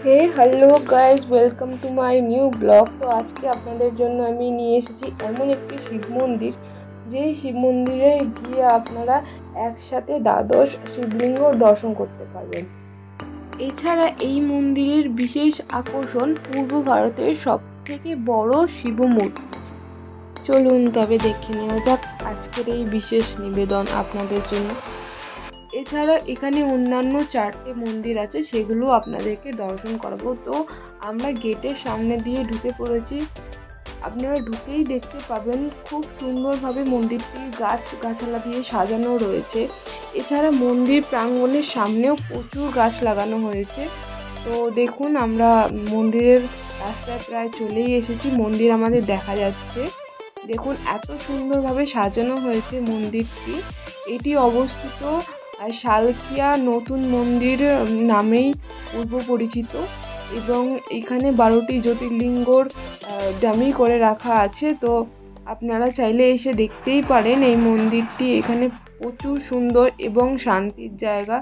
Hey hello guys, welcome to my new blog. তো আজকে আপনাদের জন্য আমি নিয়ে এসেছি এমন একটি শিব মন্দির, যেই শিব মন্দিরে গিয়ে আপনারা একসাথে দ্বাদশ শিবলিঙ্গ দর্শন করতে পারবেন। এছাড়া এই মন্দিরের বিশেষ আকর্ষণ পূর্ব ভারতের সবথেকে বড় শিব মূর্তি। চলুন তবে দেখে নেওয়া যাক আজকের এই বিশেষ নিবেদন আপনাদের জন্য। এছাড়া এখানে অন্যান্য 4টে মন্দির আছে, সেগুলো আপনাদেরকে দর্শন করাবো। তো আমরা গেটের সামনে দিয়ে ঢুকে পড়েছি। আপনারা ঢুকেই দেখতে পাবেন খুব সুন্দরভাবে মন্দিরটি গাছগাছালা দিয়ে সাজানো রয়েছে। এছাড়া মন্দির প্রাঙ্গণের সামনেও প্রচুর গাছ লাগানো হয়েছে। তো দেখুন, আমরা মন্দিরের রাস্তায় প্রায় চলেই এসেছি। মন্দির আমাদের দেখা যাচ্ছে। দেখুন এত সুন্দরভাবে সাজানো হয়েছে মন্দিরটি। এটি অবস্থিত শালকিয়া নতুন মন্দির নামেই পূর্ব পরিচিত, এবং এখানে 12টি জ্যোতির্লিঙ্গর ডামি করে রাখা আছে। তো আপনারা চাইলে এসে দেখতেই পারেন এই মন্দিরটি। এখানে প্রচুর সুন্দর এবং শান্তির জায়গা।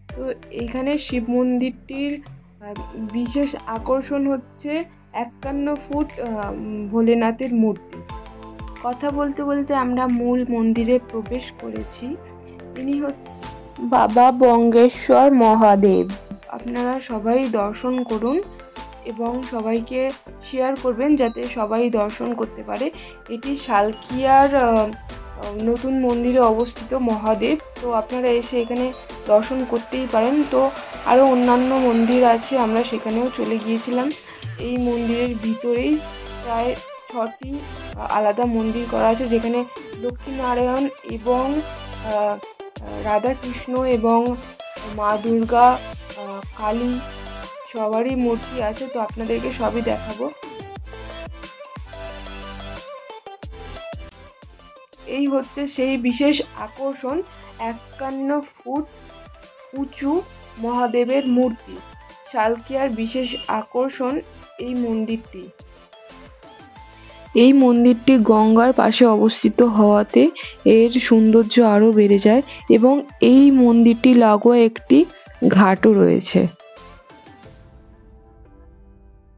তো এখানে শিব মন্দিরটির বিশেষ আকর্ষণ হচ্ছে 51 ফুট ভোলেনাথের মূর্তি। কথা বলতে বলতে আমরা মূল মন্দিরে প্রবেশ করেছি। ইনি হচ্ছে বাবা বঙ্গেশ্বর মহাদেব। আপনারা সবাই দর্শন করুন এবং সবাইকে শেয়ার করবেন যাতে সবাই দর্শন করতে পারে। এটি শালকিয়ার নতুন মন্দিরে অবস্থিত মহাদেব। তো আপনারা এসে এখানে দর্শন করতেই পারেন। তো আরও অন্যান্য মন্দির আছে, আমরা সেখানেও চলে গিয়েছিলাম। এই মন্দিরের ভিতরেই প্রায় 6টি আলাদা মন্দির করা আছে, যেখানে লক্ষ্মীনারায়ণ এবং রাধাকৃষ্ণ এবং মা দুর্গা, কালী সবারই মূর্তি আছে। তো আপনাদেরকে সবই দেখাবো। এই হচ্ছে সেই বিশেষ আকর্ষণ, 51 ফুট উঁচু মহাদেবের মূর্তি। শালকিয়ার বিশেষ আকর্ষণ এই মন্দিরটি। এই মন্দিরটি গঙ্গার পাশে অবস্থিত হওয়াতে এর সৌন্দর্য আরও বেড়ে যায়, এবং এই মন্দিরটি লাগোয়া একটি ঘাটও রয়েছে।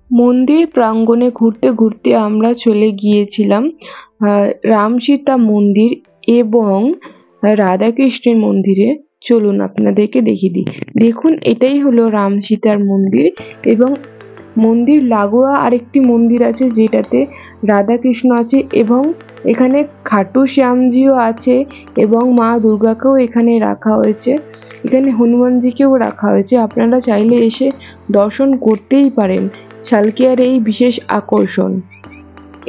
মন্দির প্রাঙ্গণে ঘুরতে ঘুরতে আমরা চলে গিয়েছিলাম রাম সীতা মন্দির এবং রাধাকৃষ্ণের মন্দিরে। চলুন আপনাদেরকে দেখিয়ে দিই। দেখুন, এটাই হলো রাম সীতার মন্দির, এবং মন্দির লাগোয়া আরেকটি মন্দির আছে যেটাতে রাধাকৃষ্ণ আছে, এবং এখানে খাটু শ্যামজিও আছে, এবং মা দুর্গাকেও এখানে রাখা হয়েছে। এখানে হনুমানজিকেও রাখা হয়েছে। আপনারা চাইলে এসে দর্শন করতেই পারেন। শালকিয়ার এই বিশেষ আকর্ষণ।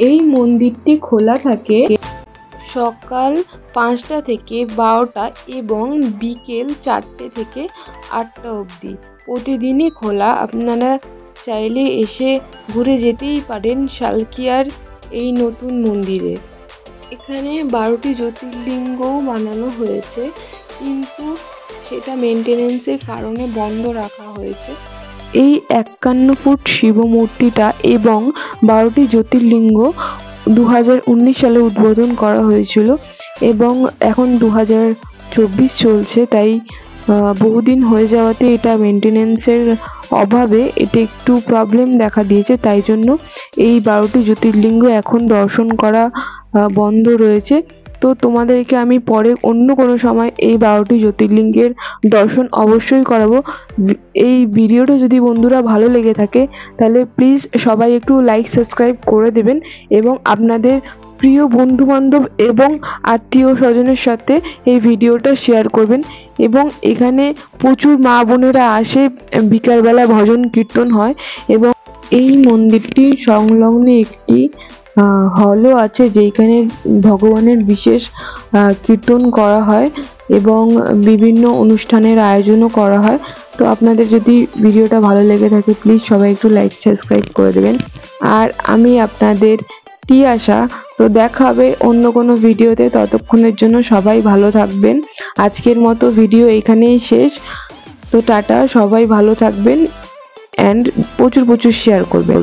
এই মন্দিরটি খোলা থাকে সকাল 5টা থেকে 12টা এবং বিকেল 4টে থেকে 8টা অবধি। প্রতিদিনই খোলা। আপনারা চাইলে এসে ঘুরে যেতেই পারেন শালকিয়ার এই নতুন মন্দিরে। এখানে 12টি জ্যোতির্লিঙ্গও বানানো হয়েছে, কিন্তু সেটা মেনটেনেন্সের কারণে বন্ধ রাখা হয়েছে। এই 51 ফুট শিব মূর্তিটা এবং 12টি জ্যোতির্লিঙ্গ 2019 সালে উদ্বোধন করা হয়েছিল, এবং এখন 2024 চলছে। তাই বহুদিন হয়ে যাওয়াতে এটা মেনটেনেন্সের অভাবে এটা একটু প্রবলেম দেখা দিয়েছে। তাই জন্য এই 12টি জ্যোতির্লিঙ্গ এখন দর্শন করা বন্ধ রয়েছে। তো তোমাদেরকে আমি পরে অন্য কোনো সময় এই 12টি জ্যোতির্লিঙ্গের দর্শন অবশ্যই করাবো। এই ভিডিওটা যদি বন্ধুরা ভালো লেগে থাকে তাহলে প্লিজ সবাই একটু লাইক সাবস্ক্রাইব করে দেবেন, এবং আপনাদের প্রিয় বন্ধুবান্ধব এবং আত্মীয় স্বজনের সাথে এই ভিডিওটা শেয়ার করবেন। এবং এখানে প্রচুর মা বোনেরা আসে, বিকালবেলা ভজন কীর্তন হয়, এবং এই মন্দিরটির সংলগ্নে একটি হলও আছে, যেখানে ভগবানের বিশেষ কীর্তন করা হয় এবং বিভিন্ন অনুষ্ঠানের আয়োজনও করা হয়। তো আপনাদের যদি ভিডিওটা ভালো লেগে থাকে প্লিজ সবাই একটু লাইক সাবস্ক্রাইব করে দেবেন। আর আমি আপনাদের টিয়াশা। তো দেখা হবে অন্য কোনো ভিডিওতে। ততক্ষণের জন্য সবাই ভালো থাকবেন। আজকের মতো ভিডিও এখানেই শেষ। তো টাটা, সবাই ভালো থাকবেন অ্যান্ড প্রচুর শেয়ার করবেন।